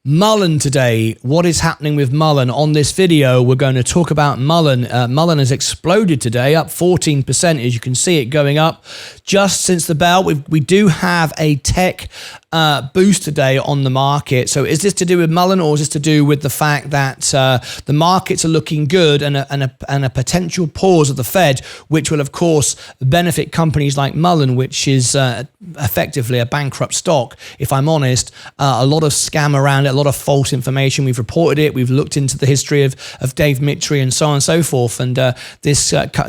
Mullen today. What is happening with Mullen? On this video, we're going to talk about Mullen. Mullen has exploded today, up 14%. As you can see, it going up just since the bell. We do have a tech boost today on the market. So is this to do with Mullen, or is this to do with the fact that the markets are looking good and a potential pause of the Fed, which will, of course, benefit companies like Mullen, which is effectively a bankrupt stock, if I'm honest. A lot of scam around it, a lot of false information. We've reported it. We've looked into the history of Dave Mitry and so on and so forth. And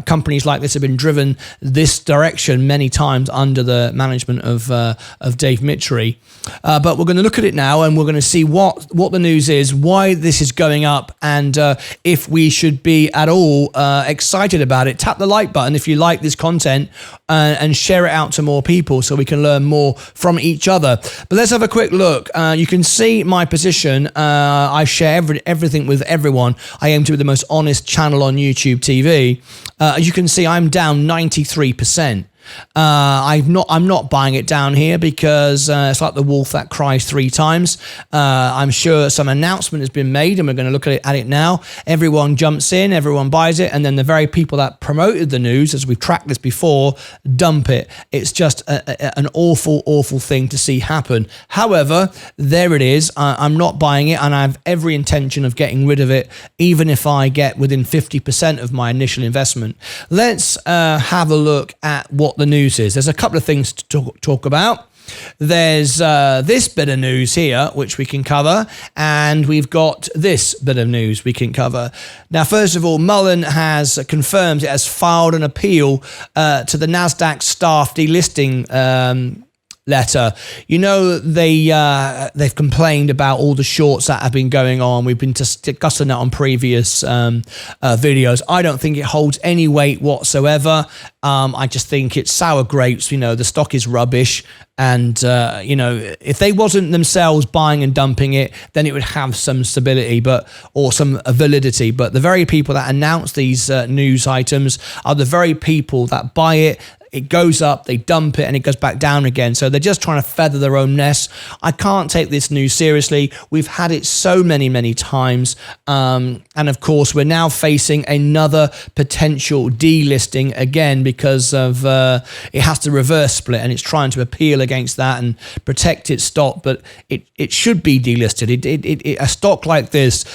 companies like this have been driven this direction many times under the management of Dave Mitry. But we're going to look at it now, and we're going to see what the news is, why this is going up, and if we should be at all excited about it. Tap the like button if you like this content, and share it out to more people so we can learn more from each other. But let's have a quick look. You can see my position. I share everything with everyone. I aim to be the most honest channel on YouTube TV. As you can see, I'm down 93%. I'm not buying it down here because it's like the wolf that cries three times. I'm sure some announcement has been made, and we're going to look at it now. Everyone jumps in, everyone buys it, and then the very people that promoted the news, as we've tracked this before, dump it. It's just an awful thing to see happen. However, there it is. I'm not buying it, and I have every intention of getting rid of it, even if I get within 50% of my initial investment. Let's have a look at what the news is. There's a couple of things to talk about. There's this bit of news here, which we can cover, and we've got this bit of news we can cover. Now, first of all, Mullen has confirmed it has filed an appeal to the NASDAQ staff delisting letter. You know, they've complained about all the shorts that have been going on. We've been discussing that on previous videos. I don't think it holds any weight whatsoever. I just think it's sour grapes. You know, the stock is rubbish. And, you know, if they wasn't themselves buying and dumping it, then it would have some stability or some validity. But the very people that announce these news items are the very people that buy it. It goes up, they dump it, and it goes back down again. So they're just trying to feather their own nest. I can't take this news seriously. We've had it so many times. And of course, we're now facing another potential delisting again because of it has to reverse split, and it's trying to appeal against that and protect its stock. But it should be delisted. A stock like this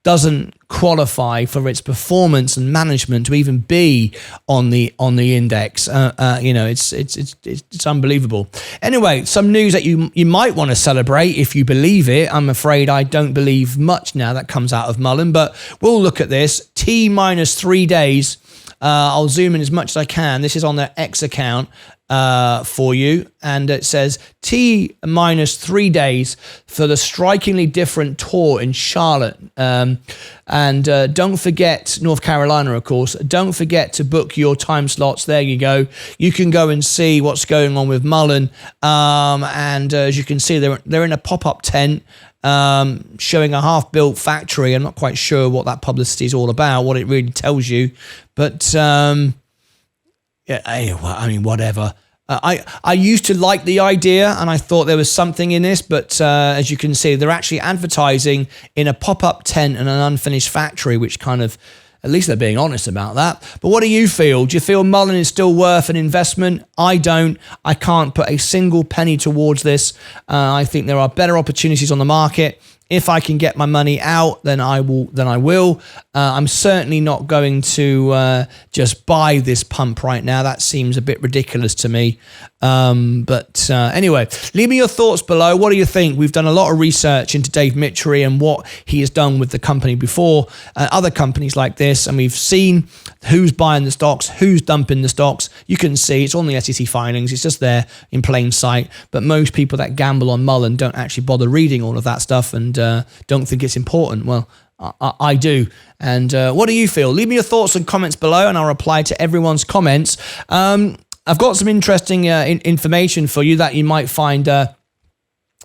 doesn't qualify for its performance and management to even be on the index. You know, it's unbelievable. Anyway, some news that you might want to celebrate if you believe it. I'm afraid I don't believe much now that comes out of Mullen, but we'll look at this. T minus 3 days. I'll zoom in as much as I can. This is on their X account for you, and it says T minus 3 days for the strikingly different tour in Charlotte. And don't forget, North Carolina, of course, don't forget to book your time slots. There you go. You can go and see what's going on with Mullen. And as you can see, they're in a pop-up tent, showing a half-built factory. I'm not quite sure what that publicity is all about, what it really tells you. But, yeah, I mean, whatever. I used to like the idea, and I thought there was something in this, but as you can see, they're actually advertising in a pop-up tent and an unfinished factory, which kind of, at least they're being honest about that. But what do you feel? Do you feel Mullen is still worth an investment? I don't. I can't put a single penny towards this. I think there are better opportunities on the market. If I can get my money out, then I will. I'm certainly not going to just buy this pump right now. That seems a bit ridiculous to me. But anyway, leave me your thoughts below. What do you think? We've done a lot of research into Dave Mitry and what he has done with the company before, other companies like this, and we've seen who's buying the stocks, who's dumping the stocks. You can see it's on the SEC filings. It's just there in plain sight. But most people that gamble on Mullen don't actually bother reading all of that stuff and don't think it's important. Well, I do. And what do you feel? Leave me your thoughts and comments below, and I'll reply to everyone's comments. I've got some interesting information for you that you might find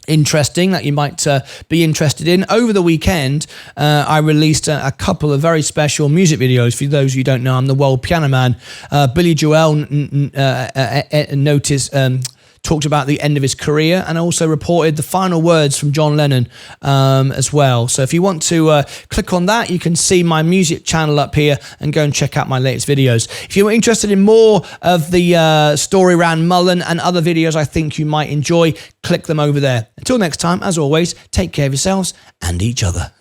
interesting, that you might be interested in. Over the weekend, I released a couple of very special music videos. For those of you who don't know, I'm the world piano man. Billy Joel talked about the end of his career, and also reported the final words from John Lennon as well. So if you want to click on that, you can see my music channel up here and go and check out my latest videos. If you're interested in more of the story around Mullen and other videos I think you might enjoy, click them over there. Until next time, as always, take care of yourselves and each other.